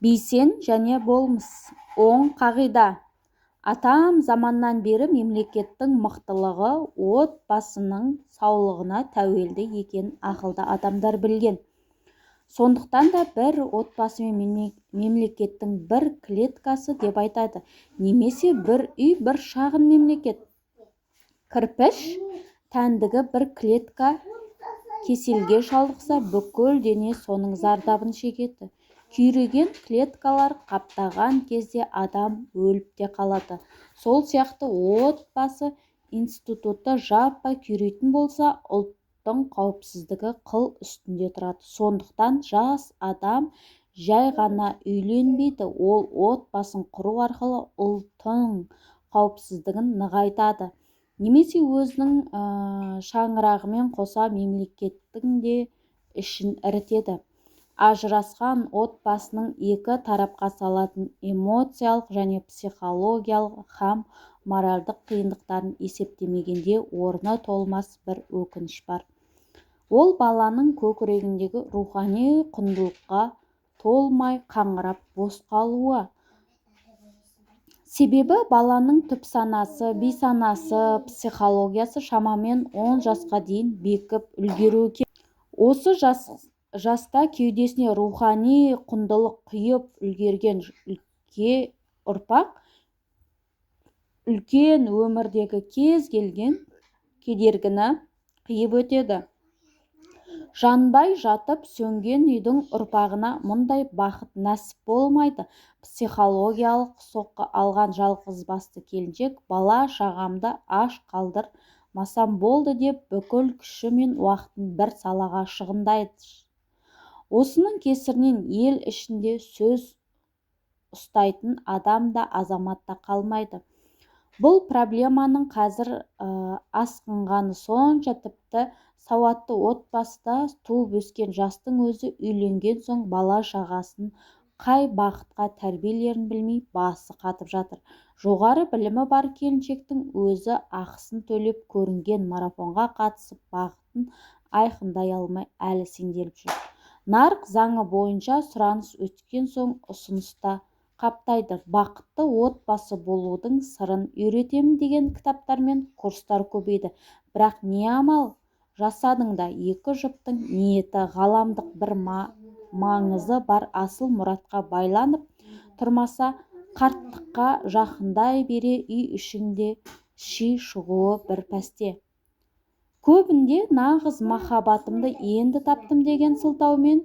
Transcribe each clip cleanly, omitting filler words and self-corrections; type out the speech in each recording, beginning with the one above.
Бейсен және болмыс. Оң қағида. Атам заманнан бері мемлекеттің мықтылығы отбасының саулығына тәуелді екенін ақылды адамдар білген. Сондықтан да бір отбасы мен мемлекеттің бір клеткасы деп айтады. Немесе бір үй, бір шағын мемлекет. Кірпіш тәндігі бір клетка кеселге шалдықса, бүкіл дене соның зардабын шегеді. Күйреген клеткалар қаптаған кезде адам өліп те қалады. Сол сияқты отбасы институты жаппай күйрейтін болса, ұлттың қауіпсіздігі қыл үстінде тұрады. Сондықтан жас адам жай ғана үйленбейді, ол отбасын құру арқылы ұлттың қауіпсіздігін нығайтады. Немесе өзінің шаңырағымен қоса мемлекеттің де ішін ірітеді. Ажырасқан отбасының екі тарапқа салатын эмоциялық және психологиялық һәм моральдық қиындықтарын есептемегенде орны толмас бір өкініш бар. Ол баланың көкірегіндегі рухани құндылыққа толмай қаңырап бос қалуы. Себебі баланың түп санасы, бейсанасы, психологиясы шамамен 10 жасқа дейін бекіп үлгеруі керек. Осы жаста кеудесіне рухани құндылық құйып үлгерген ұрпақ үлкен өмірдегі кез келген кедергіні қиып өтеді. Жанбай жатып сөнген үйдің ұрпағына мұндай бақыт нәсіп болмайды. Психологиялық соққы алған жалғыз басты келіншек бала шағамды аш қалдырмасам болды деп бүкіл күші мен уақытын бір салаға шығындайды. Осының кесірінен ел ішінде сөз ұстайтын адам да азамат та қалмайды. Бұл проблеманың қазір асқынғаны сонша, тіпті сауатты отбасыда туып өскен жастың өзі үйленген соң бала шағасын қай бақытқа тәрбиелерін білмей басы қатып жатыр. Жоғары білімі бар келіншектің өзі ақысын төлеп көрінген марафонға қатысып бақытын айқындай алмай әлі сенделіп жүр. Нарық заңы бойынша сұраныс өткен соң ұсыныста қаптайды. Бақытты отбасы болудың сырын үйретемін деген кітаптар мен курстар көбейді. Бірақ не амал? Жасадың да екі жұптың ниеті ғаламдық бір маңызы бар асыл мұратқа байланып тұрмаса, қарттыққа жақындай бере үй ішінде ши шығуы бір пәсте. Көбінде нағыз махаббатымды енді таптым деген сылтаумен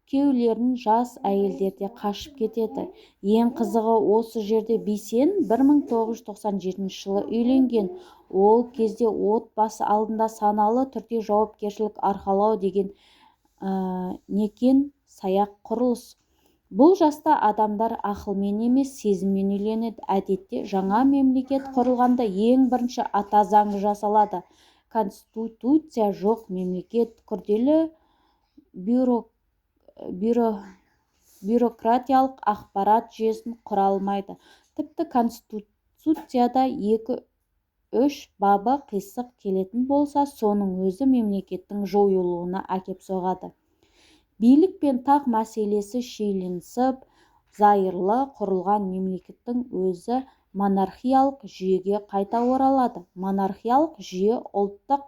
күйеулерін жас әйелдерде қашып кетеді. Ең қызығы осы жерде Бейсен 1997 жылы үйленген. Ол кезде отбасы алдында саналы түрде жауапкершілік арқалау деген некен саяқ құрылыс. Бұл жаста адамдар ақылмен емес, сезіммен үйленеді. Әдетте жаңа мемлекет құрылғанда ең бірінші ата заңы жасалады. Конституция жоқ мемлекет күрделі бюрократиялық ақпарат жүйесін құра алмайды. Тіпті конституцияда 2-3 бабы қисық келетін болса, соның өзі мемлекеттің жойылуына әкеп соғады. Билік пен тақ мәселесі шиеленісіп, зайырлы құрылған мемлекеттің өзі монархиялық жүйеге қайта оралады. Монархиялық жүйе ұлттық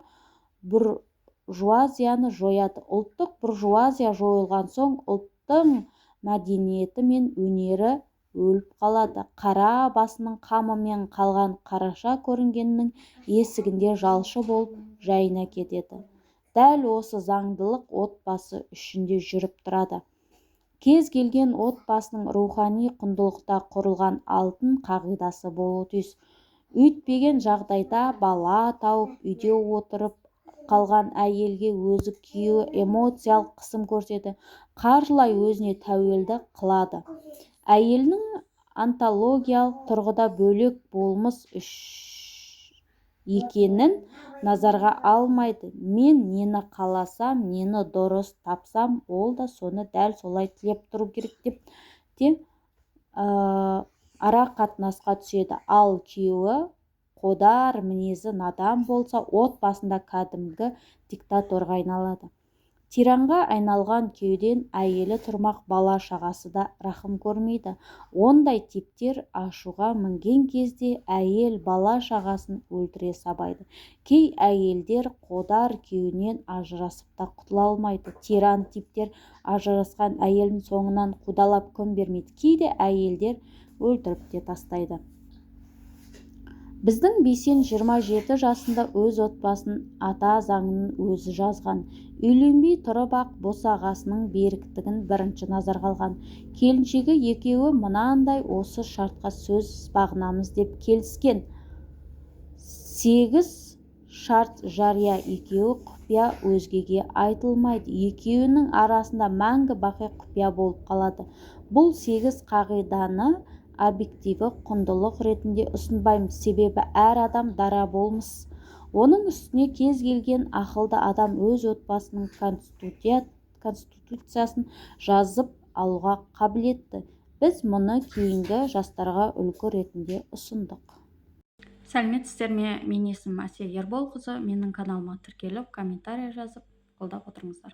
буржуазияны жояды. Ұлттық буржуазия жойылған соң ұлттың мәдениеті мен өнері өліп қалады. Қара басының қамымен қалған қараша көрінгеннің есігінде жалшы болып жайына кетеді. Дәл осы заңдылық отбасы үшінде жүріп тұрады. Кез келген отбасының рухани құндылықта құрылған алтын қағидасы болуы тиіс. Өйтпеген жағдайда бала тауып үйде отырып қалған әйелге өзі күйеуі эмоциялық қысым көрсетеді, қаржылай өзіне тәуелді қылады. Әйелінің онтологиялық тұрғыда бөлек болмыс екенін назарға алмайды. Мен нені қаласам, нені дұрыс тапсам, ол да соны дәл солай тілеп тұру керек деп те ара қатынасқа түседі. Ал күйеуі қодар мінезі надан болса, отбасында кәдімгі диктаторға айналады. Тиранға айналған күйеуден әйелі тұрмақ бала-шағасы да рахым көрмейді. Ондай типтер ашуға мінген кезде әйел бала-шағасын өлтіре сабайды. Кей әйелдер қодар күйеуінен ажырасып та құтыла алмайды. Тиран типтер ажырасқан әйелін соңынан қудалап күн бермейді. Кейде әйелдер өлтіріп те тастайды. Біздің Бейсен 27 жасында өз отбасын ата заңын өзі жазған. Үйленбей тұрып-ақ босағасының беріктігін бірінші назарға алған. Келіншегі екеуі мынандай осы шартқа сөз бағынамыз деп келіскен. 8 шарт жария, екеуі құпия, өзгеге айтылмайды. Екеуінің арасында мәңгі бақи құпия болып қалады. Бұл 8 қағиданы объективі құндылық ретінде ұсынбаймыз, себебі әр адам дара болмыс. Оның үстіне кез келген ақылды адам өз отбасының конституциясын жазып алуға қабілетті. Біз мұны кейінгі жастарға үлгі ретінде ұсындық. Сәлеметсіздер ме? Мен есімім Әсел Ерболқызы. Менің каналыма тіркеліп, комментарий жазып, қолдап отырыңыздар.